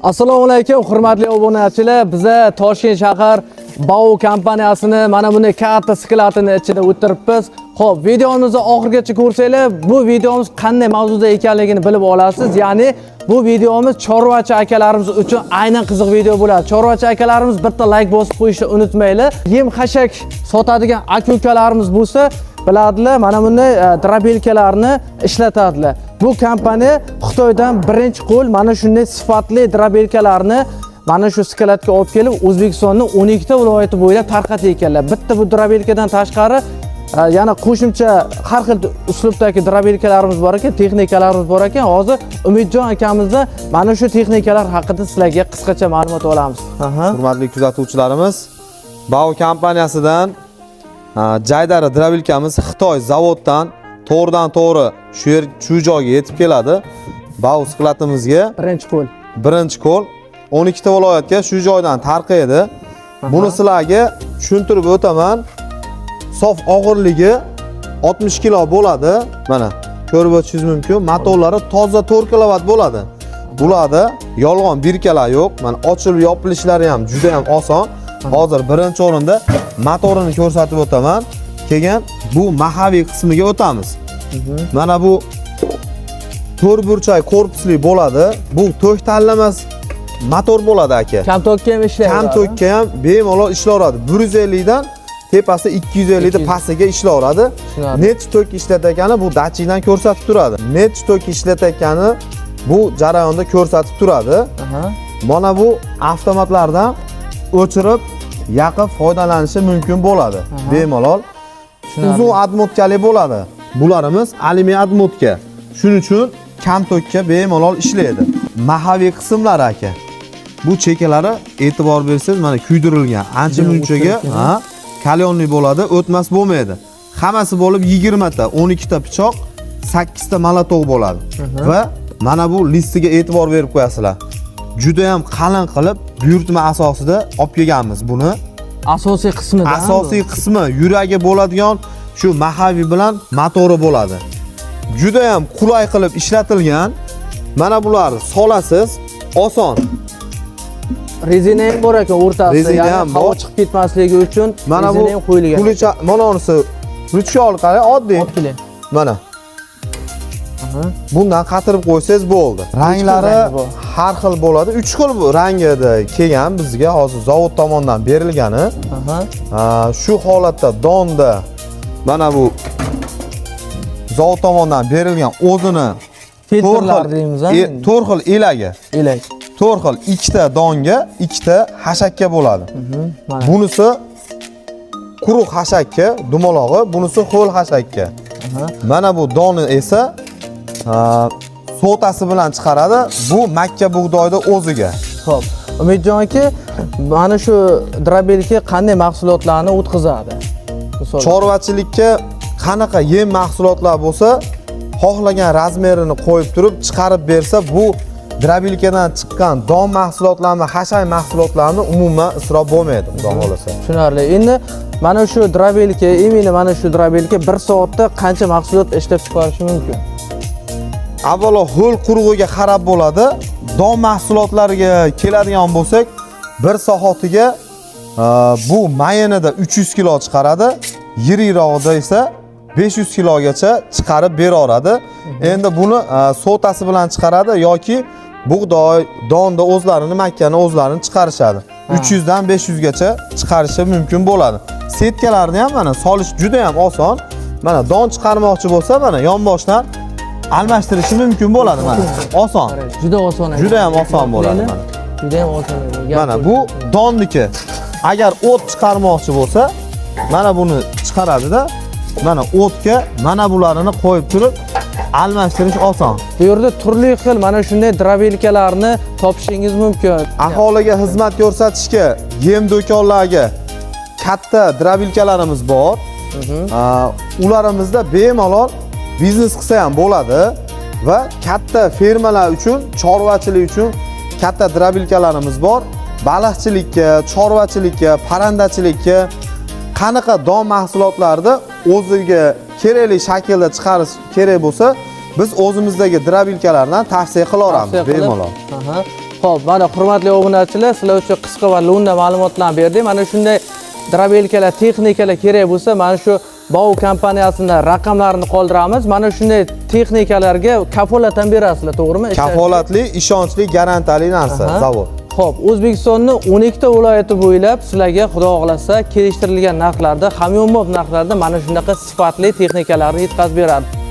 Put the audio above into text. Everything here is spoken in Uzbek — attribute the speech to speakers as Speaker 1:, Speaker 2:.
Speaker 1: Assalomu alaykum, hurmatli obunachilar. Biza Toshkent shahar Bau kompaniyasini mana bunday katta skladini ichida o'tiribmiz. Xo'p, videomizni oxirigacha ko'rsanglar, bu videomiz qanday mavzuda ekanligini bilib olasiz. Ya'ni bu videomiz chorvachi akalarimiz uchun aynan qiziq video bo'ladi. Chorvachi akalarimiz bitta like bosib qo'yishni unutmanglar. Yem-xashak sotadigan aka-ukalarimiz bo'lsa, biladilar, mana bunday drabelkalarni ishlatadilar. Bu kompaniya Xitoydan birinchi qo'l mana shunday sifatli drabelkalarni mana shu skladga olib kelib, O'zbekistonning 12 ta viloyati bo'ylab tarqatib ekanlar. Bitta bu drabelkadan tashqari yana qo'shimcha har xil uslubdagi drabelkalarimiz bor ekan, texnikalarimiz bor ekan. Hozir Umidjon akamizdan mana shu texnikalar haqida sizlarga qisqacha ma'lumot olamiz.
Speaker 2: Hurmatli kuzatuvchilarimiz, Bau kompaniyasidan jaydari drabelkamiz Xitoy zavoddan to'g'ridan-to'g'ri shu joyga yetib keladi. Bau skladimizga birinchi qo'l 12 ta viloyatga shu joydan tarqaydi. Buni sizlarga tushuntirib o'taman. Sof og'irligi 60 kg bo'ladi. Mana ko'rib o'tishingiz mumkin. Motorlari toza 4 kW bo'ladi. Bularda yolg'on birkalar yo'q. Mana ochilib yopilishlari ham juda ham oson. Hozir birinchi o'rinda motorini ko'rsatib o'taman. Keyin bu mahaviy qismiga o'tamiz. Mana bu to'rtburchak korpusli bo'ladi. Bu to'k tanlamas motor bo'ladi aka.
Speaker 1: Kam tokka ham ishlaydi.
Speaker 2: Kam tokka ham bemalol ishlaveradi. 150 dan tepasi 250 da pastiga ishlaveradi. Net tok ishlatayotgani bu dachidan ko'rsatib turadi. Net tok ishlatayotgani bu jarayonda ko'rsatib turadi. Mana bu avtomatlardan o'chirib yaqin foydalanishi mumkin bo'ladi. Bemalol. Uzun admotkali bo'ladi. Bularimiz alyumin admotka. Shuning uchun kam tokka bemalol ishlaydi. Mahaviy qismlar aka. Bu chekalari e'tibor bersangiz mana kuydirilgan. Ancha munchaga, kalyonli bo'ladi, o'tmas bo'lmaydi. Hammasi bo'lib 20 ta, 12 ta pichoq, 8 ta molotoq bo'ladi. Va mana bu listiga e'tibor berib qo'yasizlar. Juda ham qalin qilib buyurtma asosida olib kelganmiz buni.
Speaker 1: Asosiy qismidan.
Speaker 2: Asosiy qismi yuragi bo'ladigan shu mahaviy bilan motori bo'ladi. Juda ham qulay qilib ishlatilgan. Mana bularni solasiz, oson.
Speaker 1: Rezina ham bor ekan o'rtasida, ya'ni havo chiqib ketmasligi uchun
Speaker 2: mana bu
Speaker 1: rezina ham qo'yilgan.
Speaker 2: Kulicha mononisi rutchka qarang, oddiy. Mana. Bundan qatirib qo'ysangiz bo'ldi. Ranglari har xil bo'ladi. 3 xil rangida kelgan bizga hozir zavod tomonidan berilgani. Shu holatda donda mana bu zavod tomonidan berilgan o'zini
Speaker 1: filtrlar deymiz,
Speaker 2: 4 xil elagi. 4 xil, 2 ta donga, 2 ta hashakka bo'ladi. Bunisi quruq hashakka, dumalog'i, bunisi ho'l hashakka. Mana bu doni esa sotasi bilan chiqaradi. Bu Makka bug'doyda o'ziga.
Speaker 1: Xo'p, Umidjon aka, mana shu drabelka qanday mahsulotlarni o'tkazadi?
Speaker 2: Chorvachilikka qanaqa yem mahsulotlar bo'lsa, xohlagan razmerini qo'yib turib chiqarib bersa, bu drabelkadan chiqqan don mahsulotlarni, hashay mahsulotlarni umuman isrof bo'lmaydi, xudo xolasa.
Speaker 1: Tushunarli. Endi mana shu drabelka, mana shu drabelka 1 soatda qancha mahsulot ishlab chiqarishi mumkin?
Speaker 2: Avvalo ho'l qurug'iga qarab bo'ladi. Don mahsulotlariga keladigan bo'lsak, 1 soatiga bu mayinida 300 kg chiqaradi, yirikroqda esa 500 kilogacha chiqarib beraveradi. Endi buni sotasi bilan chiqaradi yoki bug'doy, donda o'zlarini, makkani o'zlarini chiqarishadi. 300 dan 500 gacha chiqarishi mumkin bo'ladi. Setkalarni ham mana solish juda ham oson. Mana don chiqarmoqchi bo'lsa, mana yonboshdan almashtirishi mumkin bo'ladi mana. Oson.
Speaker 1: Juda oson.
Speaker 2: Juda ham oson bo'ladi mana.
Speaker 1: Juda ham oson.
Speaker 2: Mana bu donniki. Agar o't chiqarmoqchi bo'lsa, mana buni chiqaradi-da. Mana o'tga mana bularini qo'yib turib almashtirish oson.
Speaker 1: Bu yerda turli xil mana shunday drabelkalarni topishingiz mumkin.
Speaker 2: Aholiga xizmat ko'rsatishga, yem do'konlarga katta drabelkalarimiz bor. Ularimizda bemalol biznes qilsa ham bo'ladi va katta fermalar uchun, chorvachilik uchun katta drabelkalarimiz bor. Baliqchilikka, chorvachilikka, parrandachilikka qanaqa don mahsulotlarni o'ziga kerakli shaklda chiqarish kerak bo'lsa, biz o'zimizdagi drabelkalardan tavsiya qilaveramiz bemalol.
Speaker 1: Xo'p, mana hurmatli obunachilar, sizlar uchun qisqa va lo'nda ma'lumotlarni berdik. Mana shunday drabelkalar, texnikalar kerak bo'lsa, mana shu Bau kompaniyasining raqamlarini qoldiramiz. Mana shunday texnikalarga kafolat ham berasizlar, to'g'rimi?
Speaker 2: Kafolatli, ishonchli, garantiyali narsa, zavod.
Speaker 1: Xo'p, O'zbekistonning 12 ta viloyati bo'ylab sizlarga xudo xohlasa kelishtirilgan narxlarda, hamyonbop narxlarda mana shunaqa sifatli texnikalarni yetkazib beradi.